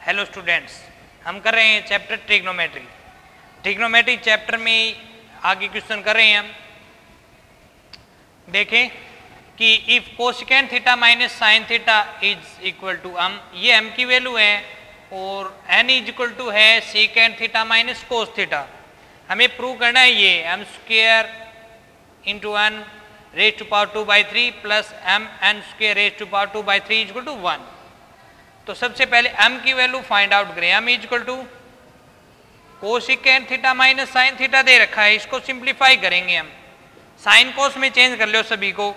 Hello students, हम कर रहे हैं चैप्टर ट्रिग्नोमेट्री। ट्रिग्नोमेट्री चैप्टर में आगे क्वेश्चन कर रहे हैं हम। देखें कि if cosecant theta minus sine theta is equal to ये m की वैल्यू है और n इज इक्वल टू है secant theta minus cos theta. हमें प्रूव करना है ये m square into n raise to power 2/3 plus m n square raise to power 2/3 is equal to 1। तो सबसे पहले m की वैल्यू फाइंड आउट करें। m is equal to cosecant theta minus sine theta दे रखा है, इसको सिंप्लीफाई करेंगे हम। साइन कोस में चेंज कर लो सभी को।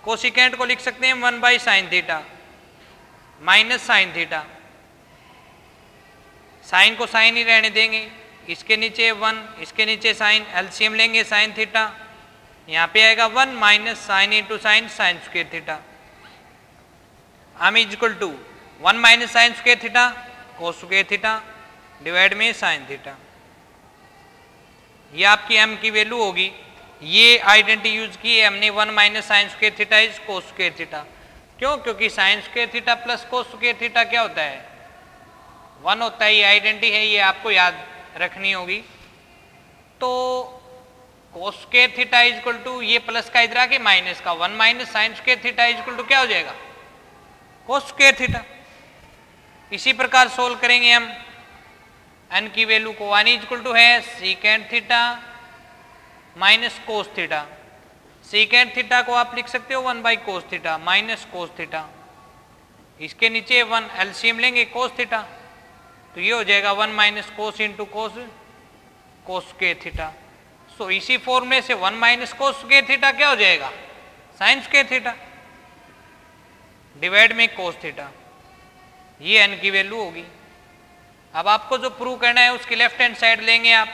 कोसेकेंट को लिख सकते हैं 1/sin theta minus sine theta. Sine को साइन ही रहने देंगे, इसके नीचे 1 इसके नीचे साइन, एलसीएम लेंगे साइन थीटा, यहाँ पे आएगा 1 minus sine into sine sine square theta. m is equal to 1 minus sine square theta cos square theta divide में साइन थीटा। ये आपकी m की वैल्यू होगी। ये आइडेंटिटी यूज की है हमने 1 minus sine square theta is cos square theta. क्यों? क्योंकि sign square theta plus cos square theta क्या होता है? 1 होता है। ये आइडेंटिटी है, ये आपको याद रखनी होगी। तो cos square theta is equal to ये प्लस का इधर आके माइनस का 1 minus sine square theta is equal to क्या हो जाएगा? Cos square theta. इसी प्रकार सोल्व करेंगे हम। n की वैल्यू को 1 इज इक्वल टू है secant theta minus cos theta. Secant theta को आप लिख सकते हो 1/cos theta minus cos theta, इसके नीचे 1 एलसीएम लेंगे कोस थीटा, तो ये हो जाएगा 1 minus cos into cos cos square theta. So इसी फॉर्मूले से 1 माइनस कोस स्क्वायर थीटा क्या हो जाएगा? साइन स्क्वायर थीटा डिवाइड में कोस थीटा। ये n की वैल्यू होगी। अब आपको जो प्रूव करना है उसकी लेफ्ट हैंड साइड लेंगे आप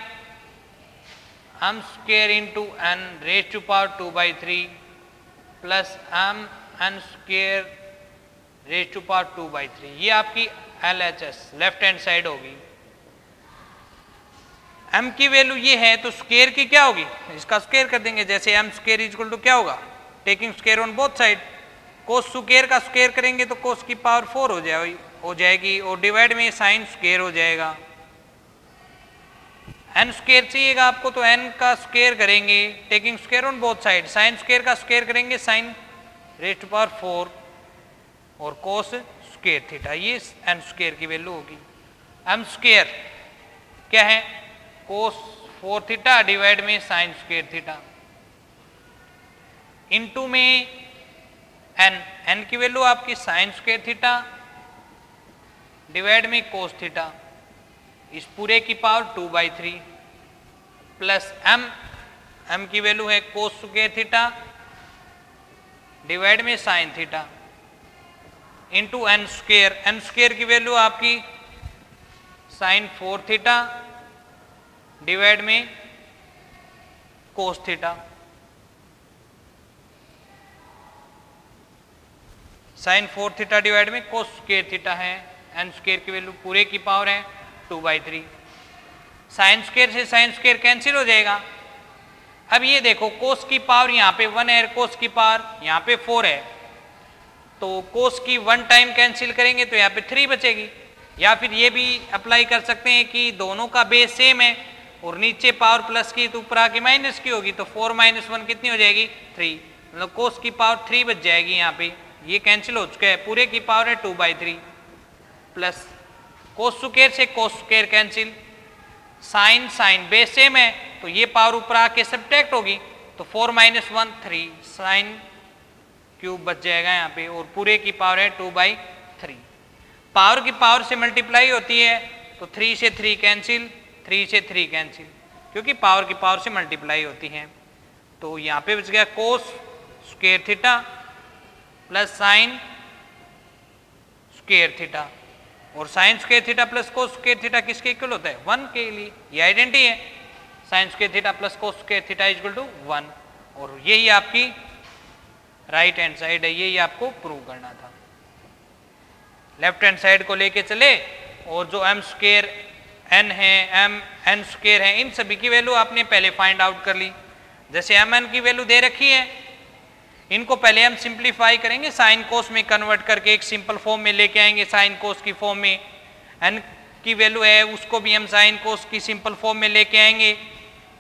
m square into n raise to power 2/3 plus m n square raise to power 2/3। ये आपकी LHS लेफ्ट हैंड साइड होगी। m की वैल्यू ये है तो स्क्वायर की क्या होगी? इसका स्क्वायर कर देंगे। जैसे m square is equal to क्या होगा? Taking square on both side. Cos square का स्क्वायर करेंगे तो कोस की पावर 4 हो जाएगी और डिवाइड में साइन स्क्वायर हो जाएगा। n स्क्वायर चाहिएगा आपको तो n का स्क्वायर करेंगे taking square on both side. Sine square का स्क्वायर करेंगे साइन रेज टू पावर 4 और कोस स्क्वायर थीटा। ये n स्क्वायर की वैल्यू होगी। m स्क्वायर क्या है? कोस 4 थीटा डिवाइड में साइन स्क्वायर थीटा इनटू में n की वैल्यू आपकी साइन स्क्वायर थीटा डिवाइड में कोस थीटा, इस पूरे की पावर 2/3 प्लस m की वैल्यू है कोस स्क्वायर थीटा डिवाइड में sine theta into n square की वैल्यू आपकी साइन 4 थीटा डिवाइड में cos theta. Sine 4 theta divide में कोस स्क्वायर थीटा है। n स्क्वायर की वैल्यू पूरे की पावर है 2/3। साइन स्क्वायर से साइन स्क्वायर कैंसिल हो जाएगा। अब ये देखो कोस की पावर यहाँ पे 1 है, कोस की पावर यहाँ पे 4 है, तो कोस की 1 टाइम कैंसिल करेंगे तो यहाँ पे 3 बचेगी। या फिर ये भी अप्लाई कर सकते हैं कि दोनों का बेस सेम है और नीचे पावर प्लस की तो ऊपर आके माइनस की होगी, तो 4 - 1 कितनी हो जाएगी? 3। मतलब कोस की पावर 3 बच जाएगी। यहाँ पे ये कैंसिल हो चुका है। पूरे की पावर है 2/3 प्लस कोस स्क्वायर से cos square cancel, sine sine base same है तो ये पावर ऊपर आके सब्ट्रैक्ट होगी, तो 4 - 1 3 साइन क्यूब बच जाएगा यहाँ पे और पूरे की पावर है 2/3। पावर की पावर से मल्टीप्लाई होती है तो 3 से 3 कैंसिल, 3 से 3 कैंसिल, क्योंकि पावर की पावर से मल्टीप्लाई होती है। तो यहाँ पे बच गया cos square theta plus sine square theta, और sine square theta plus cos square theta किसके इक्वल होता है? 1 के लिए। ये आइडेंटिटी है sine square theta plus cos square theta is equal to 1, और यही आपकी राइट हैंड साइड है। यही आपको प्रूव करना था। लेफ्ट हैंड साइड को लेके चले और जो m स्क्वायर n है, m n स्क्वायर है, इन सभी की वैल्यू आपने पहले फाइंड आउट कर ली। जैसे m n की वैल्यू दे रखी है, इनको पहले हम सिंप्लीफाई करेंगे, साइन कोस में कन्वर्ट करके एक सिंपल फॉर्म में लेके आएंगे, साइन कोस की फॉर्म में। एन की वैल्यू है उसको भी हम साइन कोस की सिंपल फॉर्म में लेके आएंगे।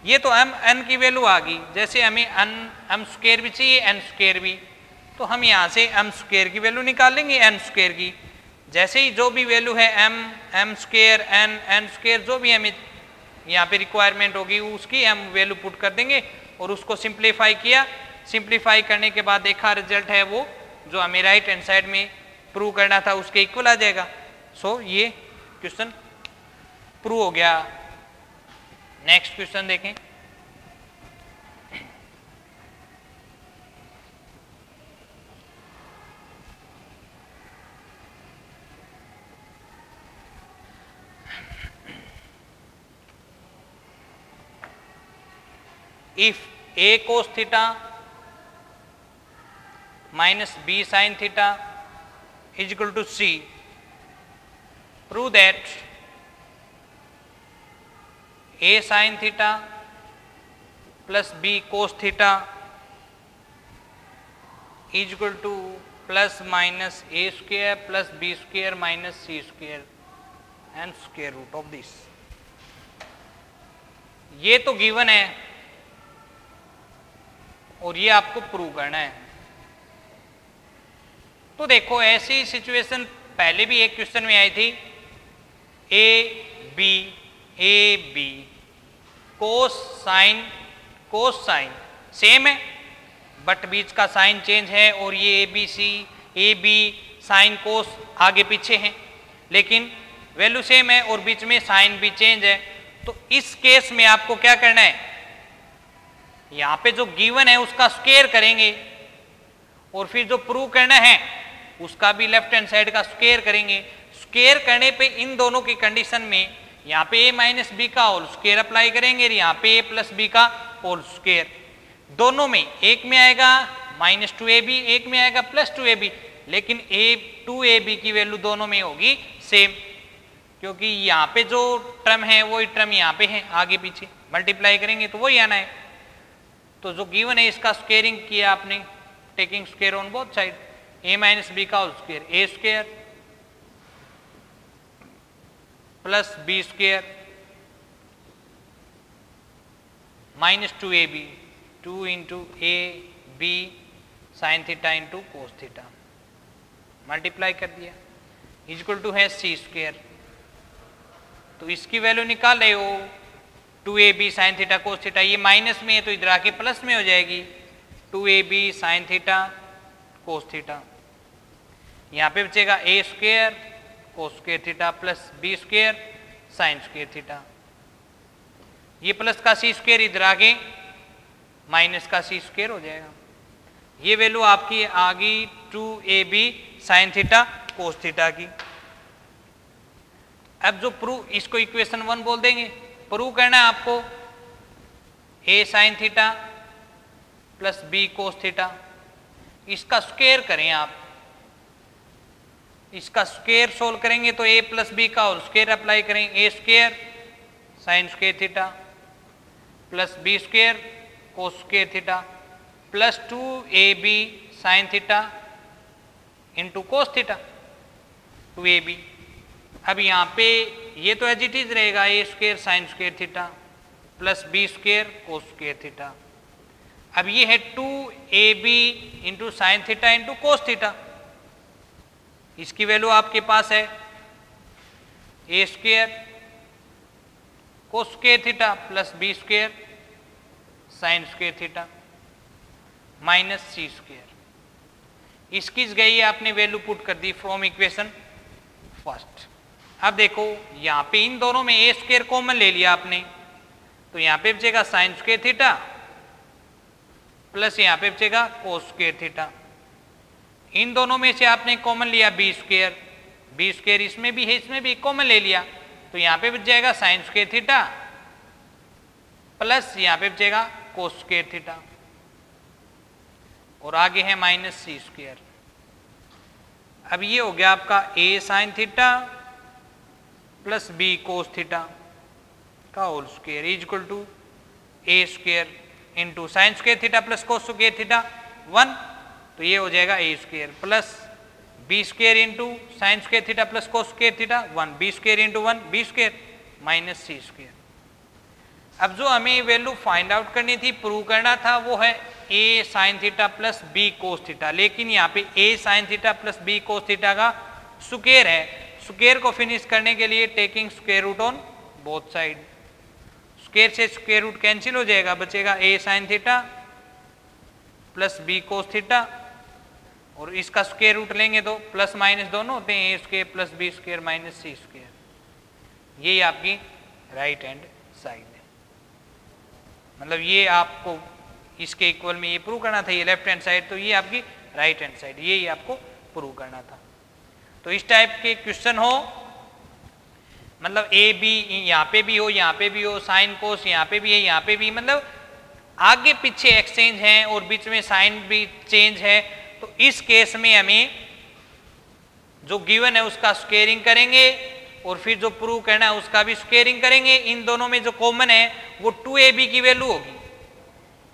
ये तो हम एन की वैल्यू आ गई, जैसे हमें एम स्क्वायर भी चाहिए एन स्क्वायर भी, तो हम यहाँ से एम स्क्वायर की वैल्यू निकाल लेंगे एन स्क्वायर की। जैसे ही जो भी वैल्यू है एम स्क्वायर एन स्क्वायर जो भी हमें यहाँ पे रिक्वायरमेंट होगी उसकी हम वैल्यू पुट कर देंगे और उसको सिंप्लीफाई किया। सिंप्लीफाई करने के बाद देखा रिजल्ट है वो जो हमें राइट हैंड साइड में प्रूव करना था उसके इक्वल आ जाएगा। सो ये क्वेश्चन प्रूव हो गया। नेक्स्ट क्वेश्चन देखें। If a cos theta minus b sin theta is equal to c, prove that a sin theta plus b cos theta is equal to plus minus a square plus b square minus c square and square root of this। ये तो given है और ये आपको prove करना है। तो देखो ऐसी सिचुएशन पहले भी एक क्वेश्चन में आई थी, A B cos sine same है बट बीच का साइन चेंज है और ये ए बी साइन कोस आगे पीछे हैं लेकिन वैल्यू सेम है और बीच में साइन भी चेंज है। तो इस केस में आपको क्या करना है, यहाँ पे जो गिवन है उसका स्क्वायर करेंगे और फिर जो प्रूव करना है उसका भी लेफ्ट हैंड साइड का स्क्वायर करेंगे। स्क्वायर करने पे इन दोनों की कंडीशन में यहाँ पे a माइनस बी का होल स्क्वायर अप्लाई करेंगे और यहाँ पे a प्लस बी का होल स्क्वायर। दोनों में एक में आएगा माइनस 2ab, एक में आएगा प्लस 2ab, लेकिन 2ab की वैल्यू दोनों में होगी सेम, क्योंकि यहाँ पे जो टर्म है वही टर्म यहाँ पे है, आगे पीछे मल्टीप्लाई करेंगे तो वही आना है। तो जो गिवन है इसका स्क्वेयरिंग किया आपने, taking square on both side, a minus B का whole square a square plus B square minus 2ab, 2 into A B sine theta into cos theta, multiply कर दिया, इक्वल टू है सी स्क्वायर। तो इसकी वैल्यू निकाल रहे हो 2ab sine theta cos theta, ये माइनस में है तो इधर आके प्लस में हो जाएगी 2ab sine theta cos theta. यहाँ पे बचेगा a square cos square theta plus B square sine square theta. ये प्लस का सी स्क्वायर इधर आगे माइनस का सी स्क्वायर हो जाएगा। ये वैल्यू आपकी आ गई 2ab sine theta cos theta की। अब जो प्रूव, इसको इक्वेशन 1 बोल देंगे। प्रूव करना है आपको a sine theta plus b cos theta, इसका स्क्वायर करें आप, इसका स्क्वायर सोल्व करेंगे तो a प्लस बी का होल स्क्वायर अप्लाई करें, a square sine square theta plus B square cos square theta plus 2ab sine theta into cos theta 2ab। अब यहाँ पे ये तो एज इट इज रहेगा, a square sine square theta plus B square cos square theta. अब ये है 2ab into sine theta into cos theta, इसकी वैल्यू आपके पास है a square cos square theta plus B square sine square theta minus C square. इसकी जगह आपने वैल्यू पुट कर दी फ्रॉम इक्वेशन फर्स्ट। अब देखो यहाँ पे इन दोनों में a स्क्वायर कॉमन ले लिया आपने, तो यहाँ पे बचेगा साइन स्क्वायर थीटा प्लस यहाँ पे बचेगा कोस स्क्वायर थीटा। इन दोनों में से आपने कॉमन लिया बी स्क्वायर इसमें भी है इसमें भी कॉमन ले लिया, तो यहाँ पे बच जाएगा साइन स्क्वायर थीटा प्लस यहाँ पे बचेगा कोस स्क्वायर थीटा और आगे है माइनस सी स्क्वायर। अब ये हो गया आपका a sine theta plus b cos theta का whole square is equal to a square into sine square theta plus cos square theta 1, तो ये हो जाएगा a square plus B square into sine square theta plus cos square theta 1, B square into 1 B square minus C square. अब जो हमें value find out करनी थी, prove करना था, वो है A sine theta plus B cos theta. लेकिन यहाँ पे A sine theta plus B cos theta का स्क्वायर है। स्क्वायर को फिनिश करने के लिए taking square root on both side, square से स्क्वायर रूट कैंसिल हो जाएगा, बचेगा A sine theta plus B cos theta, और इसका स्क्वायर रूट लेंगे तो प्लस माइनस दोनों होते हैं, A square plus B square minus C square. ये आपकी राइट हैंड साइड है। मतलब ये आपको इसके इक्वल में ये प्रूव करना था, ये लेफ्ट हैंड साइड, तो ये आपकी राइट हैंड साइड, ये आपको प्रूव करना था। तो इस टाइप के क्वेश्चन हो, मतलब ए बी यहाँ पे भी हो, यहाँ पे भी हो, साइन कोस यहाँ पे भी है, यहाँ पे भी, मतलब आगे पीछे एक्सचेंज है और बीच में साइन भी चेंज है, तो इस केस में हमें जो गिवन है उसका स्क्वेयरिंग करेंगे और फिर जो प्रूव करना है उसका भी स्क्वेयरिंग करेंगे। इन दोनों में जो कॉमन है वो 2ab की वैल्यू होगी,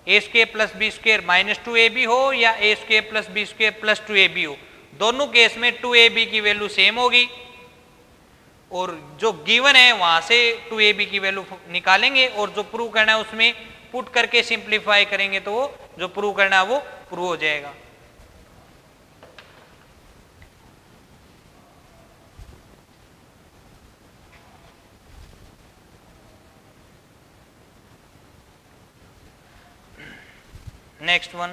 A square plus B square minus 2ab हो या A square plus B square plus 2ab हो, दोनों केस में 2ab की वैल्यू सेम होगी, और जो गिवन है वहां से 2ab की वैल्यू निकालेंगे और जो प्रूव करना है उसमें पुट करके सिंप्लीफाई करेंगे तो वो जो प्रूव करना है वो प्रूव हो जाएगा। Next one,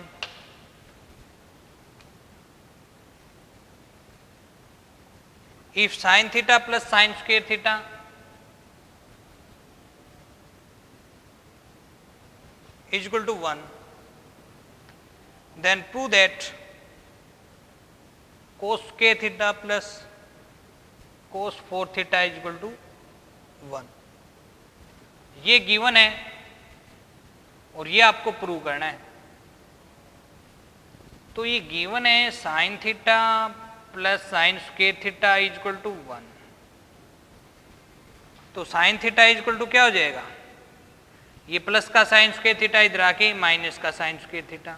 if sin theta plus sin square theta is equal to 1, then prove that cos square theta plus cos 4 theta is equal to 1। ये गिवन है और ये आपको प्रूव करना है। तो ये गिवन है sine theta plus sine square theta is equal to 1, तो sine theta is equal to क्या हो जाएगा, ये प्लस का साइन स्क्वेयर थीटा इधर आके माइनस का sine square theta,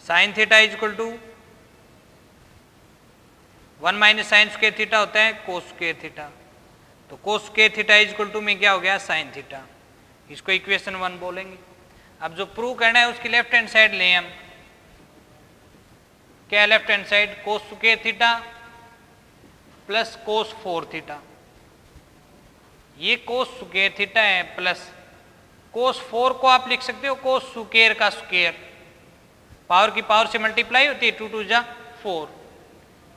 sine theta is equal to 1 minus sine square theta होता है कोस स्क्वेयर थीटा, तो cos square theta is equal to में क्या हो गया साइन थीटा, इसको इक्वेशन 1 बोलेंगे। अब जो प्रूव करना है उसकी लेफ्ट हैंड साइड लें हम, क्या है left hand side, cos square theta plus कोस 4 थीटा, ये कोस स्क्वायर थीटा है प्लस कोस 4 को आप लिख सकते हो कोस स्क्वायर का स्क्वायर, पावर की पावर से मल्टीप्लाई होती है, 2 2 जा 4,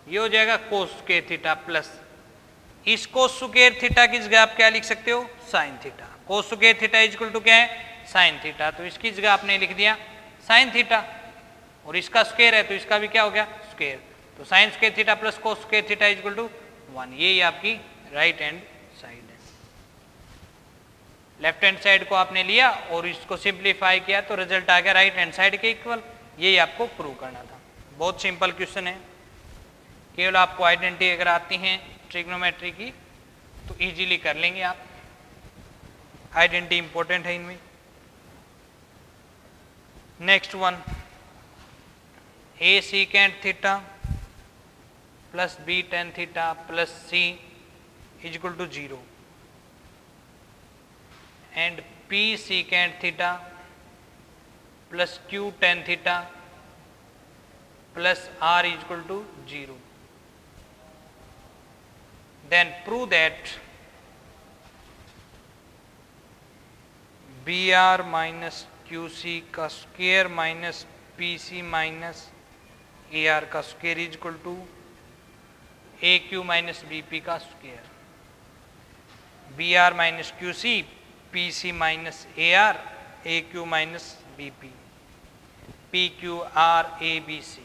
ये हो जाएगा कोस स्क्वायर थीटा प्लस इस कोस स्क्वायर थीटा की जगह आप क्या लिख सकते हो sine theta, cos square theta is equal to क्या है साइन थीटा, तो इसकी जगह आपने लिख दिया साइन थीटा, और इसका स्क्वायर है तो इसका भी क्या हो गया स्क्वायर, तो sine square theta plus cos square theta is equal to 1। ये आपकी राइट हैंड साइड है। लेफ्ट हैंड साइड को आपने लिया और इसको सिंप्लीफाई किया तो रिजल्ट आ गया राइट हैंड साइड के इक्वल। यही आपको प्रूव करना था। बहुत सिंपल क्वेश्चन है, केवल आपको आइडेंटिटी अगर आती हैं ट्रिग्नोमेट्री की तो इजीली कर लेंगे आप, आइडेंटिटी इंपॉर्टेंट है इनमें। Next one, A secant theta plus B tan theta plus C is equal to 0 and P secant theta plus Q tan theta plus R is equal to 0, then prove that br minus qc का square minus pc minus ar का square is equal to aq minus bp का square, br minus qc pc minus ar aq minus bp pqr abc,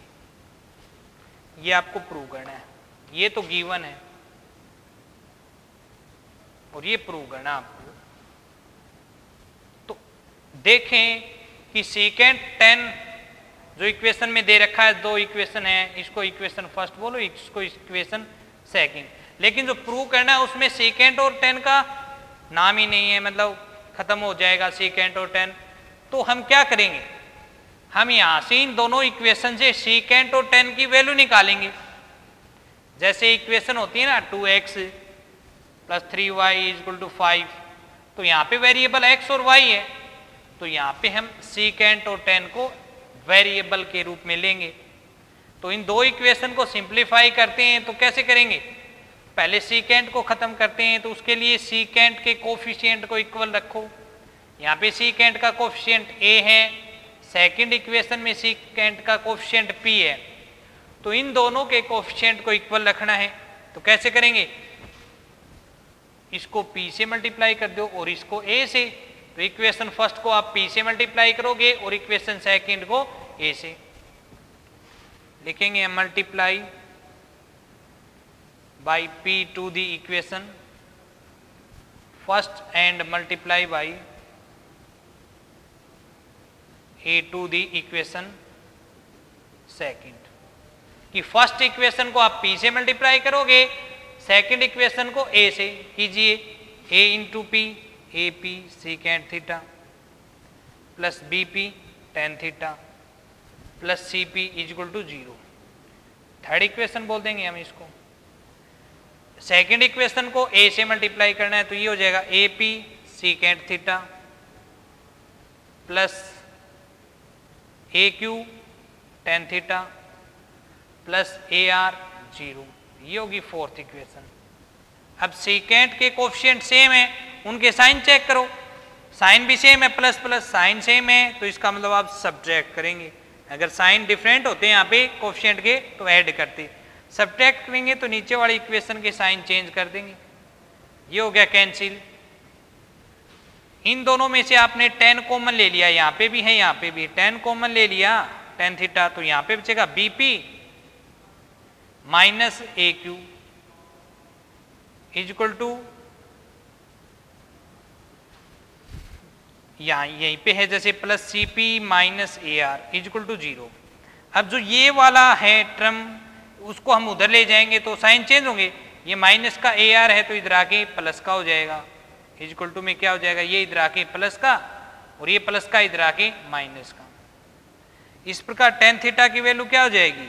ये आपको prove करना है। ये तो given है और ये प्रूव करना आपको। तो देखें कि सीकेंट 10 जो इक्वेशन में दे रखा है, दो इक्वेशन है, इसको इक्वेशन फर्स्ट बोलो, इसको इक्वेशन सेकंड, लेकिन जो प्रूव करना है उसमें सीकेंट और 10 का नाम ही नहीं है, मतलब खत्म हो जाएगा सीकेंट और 10। तो हम क्या करेंगे, हम यहां से इन दोनों इक्वेशन से सीकेंट और टेन की वैल्यू निकालेंगे। जैसे इक्वेशन होती है ना 2x plus 3y equal to 5, तो यहाँ पे वेरिएबल x और y है, तो यहाँ पे हम सीकेंट और टेन को वेरिएबल के रूप में लेंगे। तो इन दो इक्वेशन को सिंप्लीफाई करते हैं तो कैसे करेंगे, पहले सीकेंट को खत्म करते हैं, तो उसके लिए सीकेंट के कोफिशिएंट को इक्वल रखो। यहाँ पे सीकेंट का कोफिशिएंट a है, सेकंड इक्वेशन में सीकेंट का कोफिशिएंट p है, तो इन दोनों के कोफिशिएंट को इक्वल रखना है। तो कैसे करेंगे, इसको p से मल्टीप्लाई कर दो और इसको a से, तो इक्वेशन फर्स्ट को आप p से मल्टीप्लाई करोगे और इक्वेशन सेकंड को a से लिखेंगे। Multiply by p to the equation first and multiply by a to the equation second, कि फर्स्ट इक्वेशन को आप p से मल्टीप्लाई करोगे, सेकंड इक्वेशन को a से कीजिए। a into P, A P secant theta plus B P tan theta plus C P equal to 0। Third equation बोल देंगे हम इसको। सेकंड इक्वेशन को a से मल्टीप्लाई करना है, तो ये हो जाएगा A P secant theta plus A Q tan theta plus A R 0, ये होगी फोर्थ इक्वेशन। अब सीकेंट के कोफिशिएंट सेम है, उनके साइन चेक करो, साइन भी सेम है, प्लस प्लस साइन सेम है, तो इसका मतलब आप सब्ट्रैक्ट करेंगे। अगर साइन डिफरेंट होते हैं यहाँ पे कोफिशिएंट के तो ऐड करते, सब्ट्रैक्ट करेंगे तो नीचे वाली इक्वेशन के साइन चेंज कर देंगे। ये हो गया कैंसिल। इन दोनों में से आपने 10 कॉमन ले लिया, यहाँ पे भी है यहाँ पे भी 10 कॉमन ले लिया टेन थीटा, तो यहाँ पे बचेगा BP minus A Q equal to, यहाँ यहीं पे है जैसे plus C P minus A R equal to 0। अब जो ये वाला है टर्म उसको हम उधर ले जाएंगे तो साइन चेंज होंगे, ये माइनस का ए आर है तो इधर आके प्लस का हो जाएगा, इक्वल टू में क्या हो जाएगा, ये इधर आके प्लस का और ये प्लस का इधर आके माइनस का। इस प्रकार टेन थीटा की वैल्यू क्या हो जाएगी,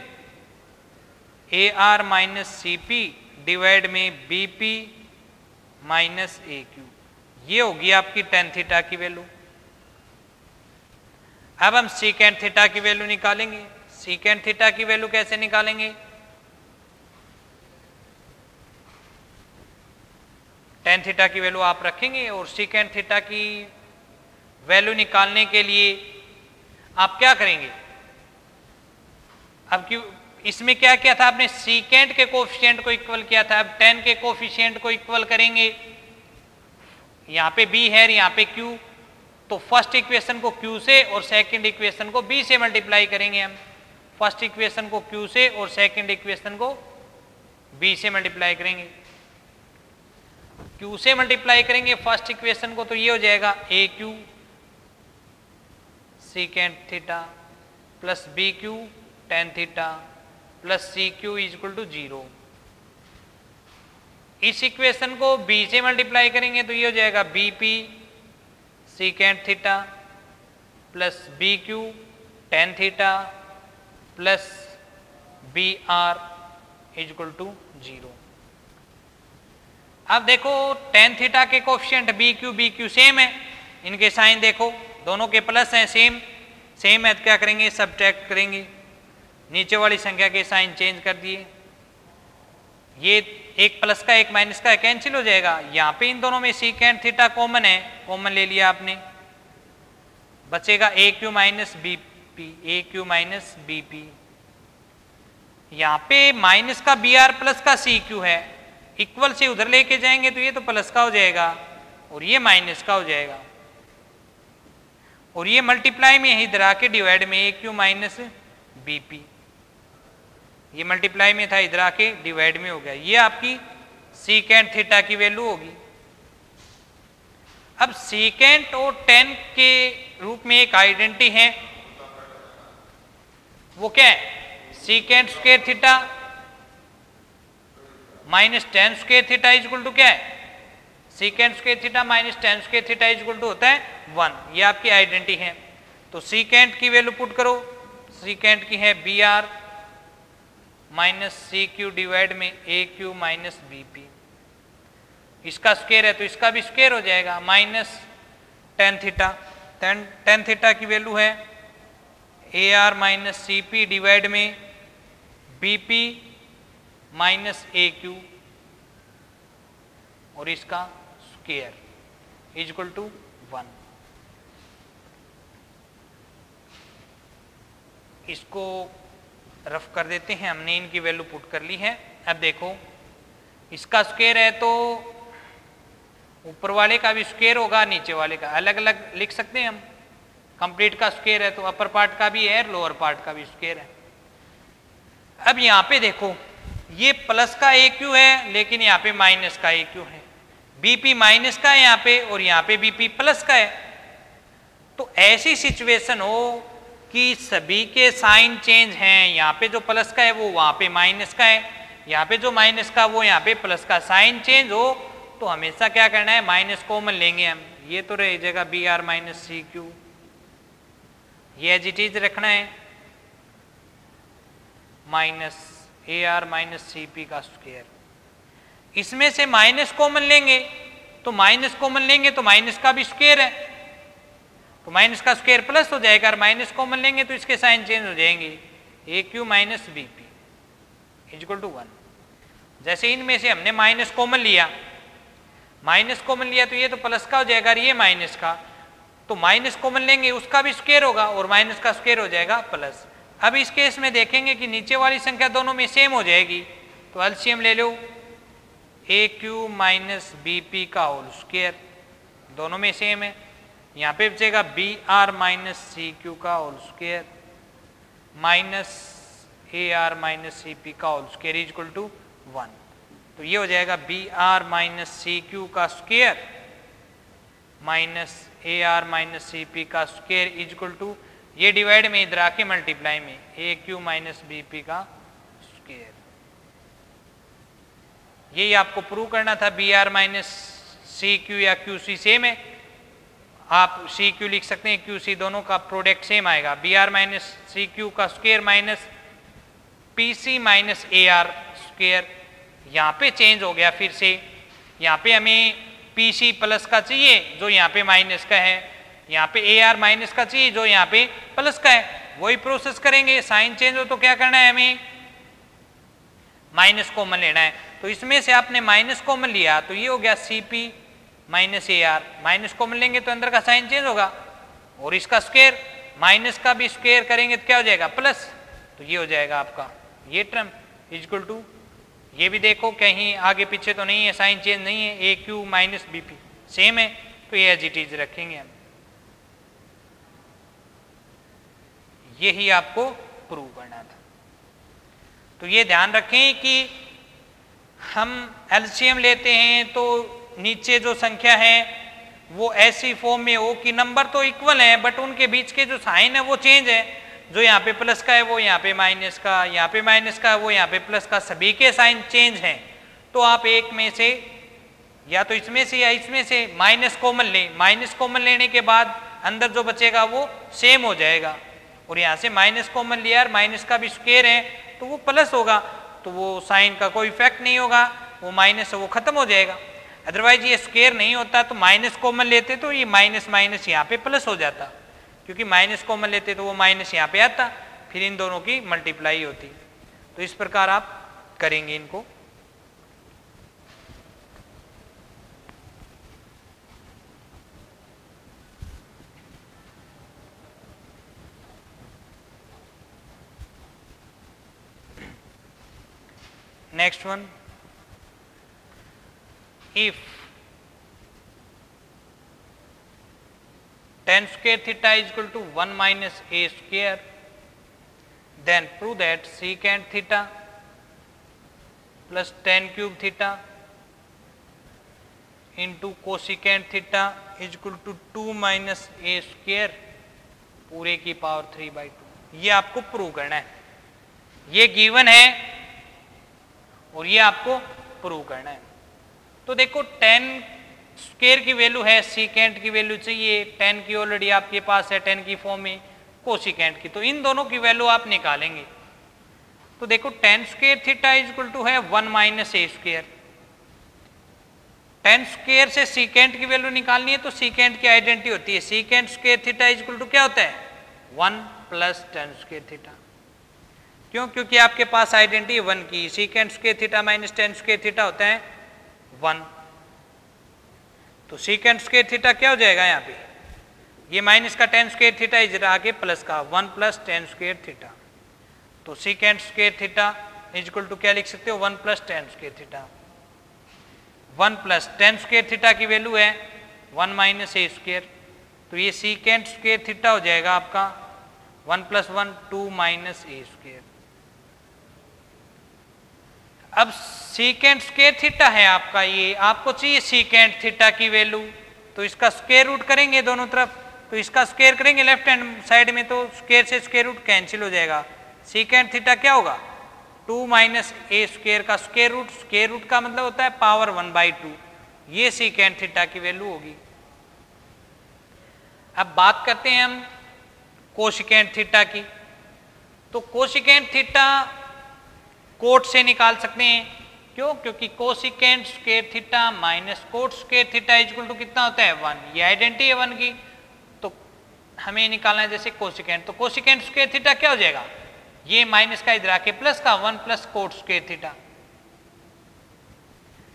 A R minus C P divide में B P minus A Q, ये होगी आपकी टेन थीटा की वैल्यू। अब हम सीकेंट थीटा की वैल्यू निकालेंगे। सीकेंट थीटा की वैल्यू कैसे निकालेंगे, टेन थीटा की वैल्यू आप रखेंगे और सीकेंट थीटा की वैल्यू निकालने के लिए आप क्या करेंगे, अब क्यों इसमें क्या किया था आपने, सीकेंट के कोफिशिएंट को इक्वल किया था, अब टेन के कोफिशिएंट को इक्वल करेंगे। यहाँ पे b है, यहाँ पे q, तो फर्स्ट इक्वेशन को q से और सेकंड इक्वेशन को b से मल्टीप्लाई करेंगे हम। फर्स्ट इक्वेशन को q से और सेकंड इक्वेशन को b से मल्टीप्लाई करेंगे। q से मल्टीप्लाई करेंगे फर्स्ट इक्वेशन को, तो ये हो जाएगा A Q secant theta plus B Q tan theta plus C Q equal to 0। इस इक्वेशन को b से मल्टीप्लाई करेंगे तो ये हो जाएगा B P secant theta plus B Q tan theta plus B R equal to 0। अब देखो टेन थीटा के कोफिशिएंट बी क्यू सेम है, इनके साइन देखो दोनों के प्लस हैं, सेम है, तो क्या करेंगे सब्ट्रैक्ट करेंगे, नीचे वाली संख्या के साइन चेंज कर दिए, ये एक प्लस का एक माइनस का कैंसिल हो जाएगा। यहाँ पे इन दोनों में सीकेंट थीटा कॉमन है, कॉमन ले लिया आपने, बचेगा ए क्यू माइनस बी पी, ए क्यू माइनस बी पी। यहाँ पे माइनस का बी आर प्लस का सी क्यू है, इक्वल से उधर लेके जाएंगे तो ये तो प्लस का हो जाएगा और ये माइनस का हो जाएगा, और ये मल्टीप्लाई में इधर आके डिवाइड में A Q minus B P, ये मल्टीप्लाई में था इधर आके डिवाइड में हो गया। ये आपकी सीकेंट थीटा की वैल्यू होगी। अब सीकेंट और टेन के रूप में एक आइडेंटिटी है, वो क्या है, secant square theta minus tan square theta equal to क्या है, secant square theta minus tan square theta equal to होता है 1। ये आपकी आइडेंटिटी है। तो सीकेंट की वैल्यू पुट करो, सीकेंट की है B R minus C Q divide में A Q minus B P, इसका स्क्वायर है तो इसका भी स्क्वायर हो जाएगा, minus tan theta, tan theta की वैल्यू है A R minus C P divide में B P minus A Q और इसका स्क्वायर इज इक्वल टू 1। इसको रफ कर देते हैं, हमने इनकी वैल्यू पुट कर ली है। अब देखो इसका स्क्वायर है तो ऊपर वाले का भी स्क्वायर होगा, नीचे वाले का अलग अलग लिख सकते हैं हम। कंप्लीट का स्क्वायर है तो अपर पार्ट का भी है, लोअर पार्ट का भी स्क्वायर है। अब यहां पे देखो ये प्लस का ए क्यू है लेकिन यहाँ पे माइनस का ए क्यू है, बीपी माइनस का है यहाँ पे और यहाँ पे बीपी प्लस का है। तो ऐसी सिचुएशन हो कि सभी के साइन चेंज हैं, यहाँ पे जो प्लस का है वो वहां पे माइनस का है, यहाँ पे जो माइनस का वो यहाँ पे प्लस का, साइन चेंज हो तो हमेशा क्या करना है, माइनस कॉमन लेंगे हम। ये तो रह जाएगा B R minus C Q, ये एज इट इज रखना है, minus A R minus C P का स्क्वायर। इसमें से माइनस कॉमन लेंगे तो माइनस कॉमन लेंगे तो माइनस का भी स्क्वायर है, तो माइनस का स्क्वायर प्लस हो जाएगा, और माइनस कॉमन लेंगे तो इसके साइन चेंज हो जाएंगे, A Q minus B P is equal to 1। जैसे इनमें से हमने माइनस कॉमन लिया, माइनस कॉमन लिया तो ये तो प्लस का हो जाएगा और ये माइनस का, तो माइनस कॉमन लेंगे उसका भी स्क्वायर होगा और माइनस का स्क्वायर हो जाएगा प्लस। अब इस केस में देखेंगे कि नीचे वाली संख्या दोनों में सेम हो जाएगी, तो एलसीएम ले लो, A Q minus B P का होल स्क्वायर, दोनों में सेम है, यहाँ पे बचेगा B R minus C Q का whole square minus A R minus C P का whole square is equal to 1। तो ये हो जाएगा B R minus C Q का square minus A R minus C P का स्क्वायर इज इक्वल टू, ये divide में इधर आके मल्टीप्लाई में A Q minus B P का स्क्वायर। यही आपको प्रूव करना था, B R minus C Q या क्यू सी सेम है, आप सी क्यू लिख सकते हैं, क्यू सी, दोनों का प्रोडक्ट सेम आएगा। B R minus C Q का square minus P C minus A R square, यहाँ पे चेंज हो गया फिर से, यहाँ पे हमें पी सी प्लस का चाहिए जो यहाँ पे माइनस का है, यहाँ पे ए आर माइनस का चाहिए जो यहाँ पे प्लस का है, वही प्रोसेस करेंगे। साइन चेंज हो तो क्या करना है, हमें माइनस कॉमन लेना है, तो इसमें से आपने माइनस कॉमन लिया तो ये हो गया C P minus A R, minus common लेंगे तो अंदर का साइन चेंज होगा और इसका स्क्वायर, माइनस का भी स्क्वायर करेंगे तो क्या हो जाएगा प्लस, तो ये हो जाएगा आपका ये टर्म इज इक्वल टू, ये भी देखो कहीं आगे पीछे तो नहीं है, साइन चेंज नहीं है, A Q minus B P same है, तो ये एज इट इज रखेंगे हम। यही आपको प्रूव करना था। तो ये ध्यान रखें कि हम एलसीएम लेते हैं तो नीचे जो संख्या है वो ऐसी फॉर्म में हो कि नंबर तो इक्वल है बट उनके बीच के जो साइन है वो चेंज है, जो यहाँ पे प्लस का है वो यहाँ पे माइनस का, यहाँ पे माइनस का है वो यहाँ पे प्लस का, सभी के साइन चेंज हैं। तो आप एक में से या तो इसमें से या इसमें से माइनस कॉमन लें, माइनस कॉमन लेने के बाद अंदर जो बचेगा वो सेम हो जाएगा, और यहाँ से माइनस कॉमन लिया और माइनस का भी स्क्वायर है तो वो प्लस होगा, तो वो साइन का कोई इफेक्ट नहीं होगा, वो माइनस है वो खत्म हो जाएगा। अदरवाइज ये स्क्वायर नहीं होता तो माइनस कॉमन लेते तो ये माइनस माइनस यहाँ पे प्लस हो जाता, क्योंकि माइनस कॉमन लेते तो वो माइनस यहाँ पे आता, फिर इन दोनों की मल्टीप्लाई होती। तो इस प्रकार आप करेंगे इनको। Next one, if tan square theta is equal to 1 minus a square, then prove that secant theta plus tan cube theta into cosecant theta is equal to 2 minus a square पूरे की power 3/2। ये आपको prove करना है, ये given है और ये आपको प्रूव करना है। तो देखो tan स्क्वायर की वैल्यू है, सीकेंट की वैल्यू चाहिए, टेन की ऑलरेडी आपके पास है, टेन की फॉर्म में, कोसिकेंट की, तो इन दोनों की वैल्यू आप निकालेंगे। तो देखो tan square theta is equal to है 1 minus A square. Tan square से सीकेंट की वैल्यू निकालनी है तो सीकेंट की आइडेंटिटी होती है, secant square theta is equal to क्या होता है 1 प्लस टेन स्क्वायर थीटा। क्यों? क्योंकि आपके पास आइडेंटिटी 1 की, secant square theta minus tan square theta होता है 1। तो सीकेंट स्क्वायर थीटा क्या हो जाएगा यहाँ पे, ये माइनस का टेन स्क्वायर थीटा इधर आके प्लस का 1 प्लस टेन स्क्वायर थीटा। तो secant square theta is equal to क्या लिख सकते हो 1 plus tan square theta. 1 plus tan square theta की वैल्यू है 1 माइनस ए स्क्वायर, तो ये सीकेंट स्क्वायर थीटा हो जाएगा आपका 1 प्लस 1 2 माइनस ए स्क्वायर। अब सीकेंट स्क्वायर थीटा है आपका, ये आपको चाहिए सीकेंट थीटा की वैल्यू, तो इसका स्क्वायर रूट करेंगे दोनों तरफ, तो इसका स्क्वायर करेंगे लेफ्ट हैंड साइड में, तो स्क्वायर से स्क्वायर रूट कैंसिल हो जाएगा। सीकेंट थीटा क्या होगा 2 माइनस ए स्क्वायर का स्क्वायर रूट, स्क्वायर रूट का मतलब होता है पावर 1/2, ये सीकेंट थीटा की वैल्यू होगी। अब बात करते हैं हम कोसिकेंट थीटा की। तो कोसिकेंट थीटा कोट से निकाल सकते हैं, क्यों? क्योंकि cosecant square theta minus cot square theta is equal to कितना होता है 1, ये आइडेंटिटी है 1 की, तो हमें निकालना है जैसे कोसिकेंट, तो कोसिकेंट स्क्वायर थीटा क्या हो जाएगा, ये माइनस का इधर आके प्लस का 1 प्लस कोट स्क्वायर थीटा।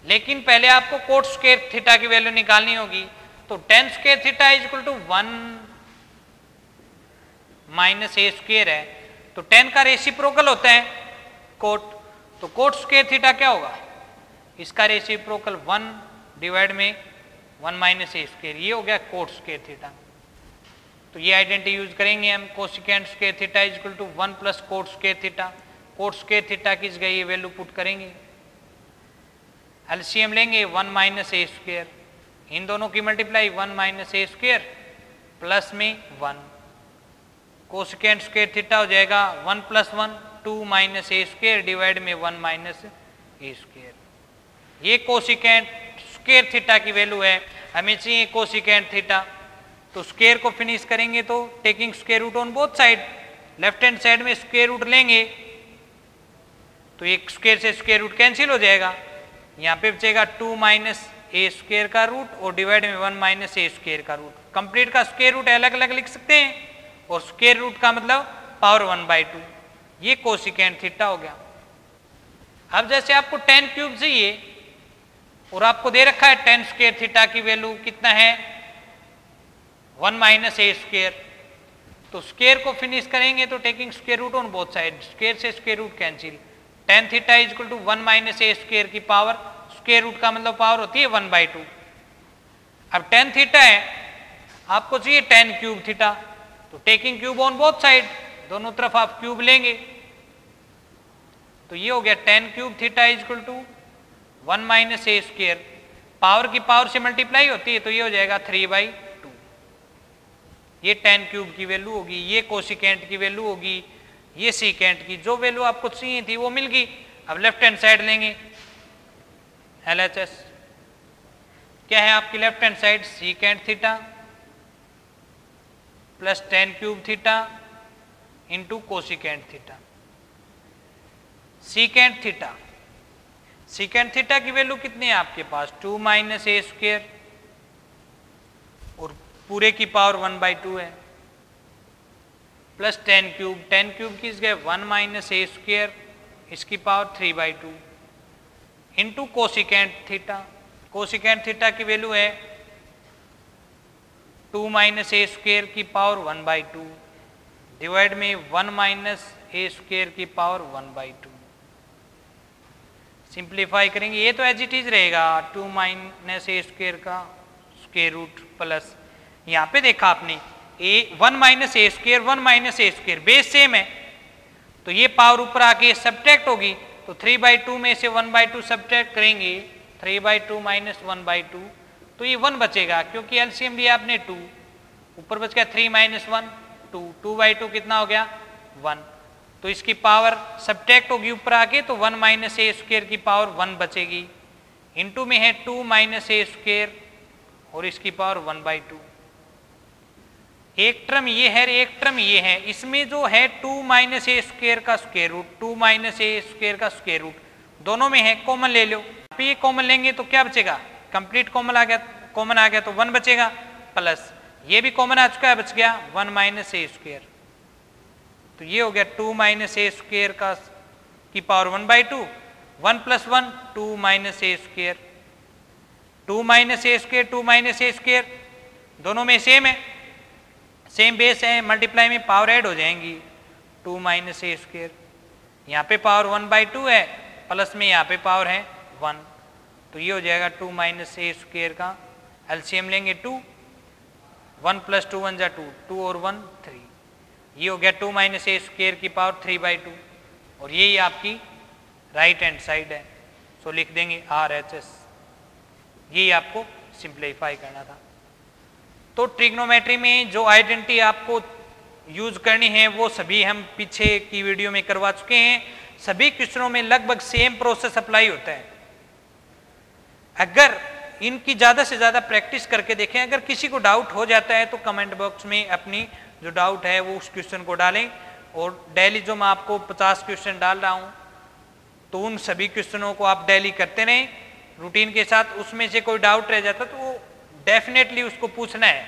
लेकिन पहले आपको कोट स्क्वायर थीटा की वैल्यू निकालनी होगी, तो tan square theta is equal to 1 minus A square है, तो टेन का रेसिप्रोकल होता है कोट, तो कोट स्क्वायर थीटा क्या होगा, इसका रेसिप्रोकल 1 डिवाइड में 1 माइनस ए स्क्वायर, ये हो गया कोट स्क्वायर थीटा। तो ये आइडेंटिटी यूज करेंगे हम, cosecant square theta is equal to 1 plus cot square theta, cot square theta की जगह ये वैल्यू पुट करेंगे, एलसीएम लेंगे 1 माइनस ए स्क्वायर, इन दोनों की multiply 1 minus A square plus में 1, कोसिकेंट स्क्वायर थीटा हो जाएगा 1 plus 1 2 minus A square divide में 1 माइनस ए स्क्वायर। ये कोसिकेंट स्क्वायर थीटा की वैल्यू है, हमें चाहिए कोसिकेंट थीटा, तो स्क्वायर को फिनिश करेंगे तो taking square root on both side, left hand side में स्क्वायर रूट लेंगे तो एक स्क्वायर से स्क्वायर रूट कैंसिल हो जाएगा, यहाँ पे बचेगा 2 माइनस ए स्क्वायर का रूट और डिवाइड में 1 माइनस ए स्क्वायर का रूट। कंप्लीट का स्क्वायर रूट अलग अलग लिख सकते हैं, और स्क्वायर रूट का मतलब पावर 1/2, ये कोसिकेंट थीटा हो गया। अब जैसे आपको टेन क्यूब चाहिए और आपको दे रखा है टेन स्क्वायर थीटा की वैल्यू कितना है 1 माइनस ए स्क्वायर, तो स्क्वायर को फिनिश करेंगे तो taking square root on both side, square से square root cancel, tan theta is equal to 1 minus A square की पावर, स्क्वायर रूट का मतलब पावर होती है 1/2। अब टेन थीटा है, आपको चाहिए टेन क्यूब थीटा, तो taking cube on both side, दोनों तरफ आप क्यूब लेंगे, तो ये हो गया tan cube theta is equal to 1 minus A square, power की पावर से मल्टीप्लाई होती है तो ये हो जाएगा 3/2, ये टेन क्यूब की वैल्यू होगी, ये कोसिकेंट की वैल्यू होगी, ये सीकेंट की, जो वैल्यू आपको चाहिए थी वो मिल गई। अब लेफ्ट हैंड साइड लेंगे, LHS क्या है आपकी left hand side, secant theta plus ten cube theta into cosecant theta. Secant theta, secant theta की वैल्यू कितनी है आपके पास 2 माइनस ए स्क्वायर और पूरे की पावर 1/2 है, प्लस टेन क्यूब की जगह 1 माइनस ए स्क्वायर इसकी power 3/2 into cosecant theta, cosecant theta की वैल्यू है 2 माइनस ए स्क्वायर की पावर 1/2 डिवाइड में 1 माइनस ए स्क्वायर की पावर 1/2। सिंप्लीफाई करेंगे, ये तो एज इट इज रहेगा 2 माइनस ए स्क्वायर का स्क्वायर रूट प्लस, यहाँ पे देखा आपने 1 minus A square 1 minus A square base same है, तो ये पावर ऊपर आके सब्ट्रैक्ट होगी, तो 3/2 में से 1/2 सब्ट्रैक्ट करेंगे, 3/2 माइनस 1/2, तो ये 1 बचेगा, क्योंकि एलसीएम लिया आपने 2, ऊपर बच गया 3 माइनस 1 2, 2/2 कितना हो गया 1, तो इसकी पावर सब्ट्रैक्ट होगी ऊपर आके, तो 1 माइनस ए स्क्वायर की पावर 1 बचेगी, इंटू में है 2 माइनस ए स्क्वायर और इसकी पावर 1/2। एक टर्म ये है, एक टर्म ये है, इसमें जो है 2 माइनस ए स्क्वायर का square root, 2 minus A square का स्क्वायर रूट दोनों में है, कॉमन ले लो। ये कॉमन लेंगे तो क्या बचेगा, कंप्लीट कॉमन आ गया तो 1 बचेगा, प्लस ये भी कॉमन आ चुका है, बच गया 1 माइनस ए स्क्वायर। तो ये हो गया 2 माइनस ए स्क्वायर का की power 1/2, 1 + 1 2 minus A square, 2 minus A square 2 minus A square दोनों में सेम है, सेम बेस है, मल्टीप्लाई में पावर ऐड हो जाएंगी, 2 माइनस ए स्क्वायर, यहाँ पे पावर 1/2 है, प्लस में यहाँ पे पावर है 1, तो ये हो जाएगा 2 माइनस ए स्क्वायर का एलसीएम लेंगे 2, 1 + 2 1 = 2, 2 और 1 3, ये हो गया 2 माइनस ए स्क्वायर की पावर 3/2, और यही आपकी राइट हैंड साइड है। सो लिख देंगे RHS, यही आपको सिंप्लीफाई करना था। तो ट्रिग्नोमेट्री में जो आइडेंटिटी आपको यूज करनी है वो सभी हम पीछे की वीडियो में करवा चुके हैं, सभी क्वेश्चनों में लगभग सेम प्रोसेस अप्लाई होता है। अगर इनकी ज़्यादा से ज़्यादा प्रैक्टिस करके देखें, अगर किसी को डाउट हो जाता है तो कमेंट बॉक्स में अपनी जो डाउट है वो उस क्वेश्चन को डालें, और डेली जो मैं आपको 50 क्वेश्चन डाल रहा हूँ तो उन सभी क्वेश्चनों को आप डेली करते रहें रूटीन के साथ। उसमें से कोई डाउट रह जाता तो वो डेफिनेटली उसको पूछना है,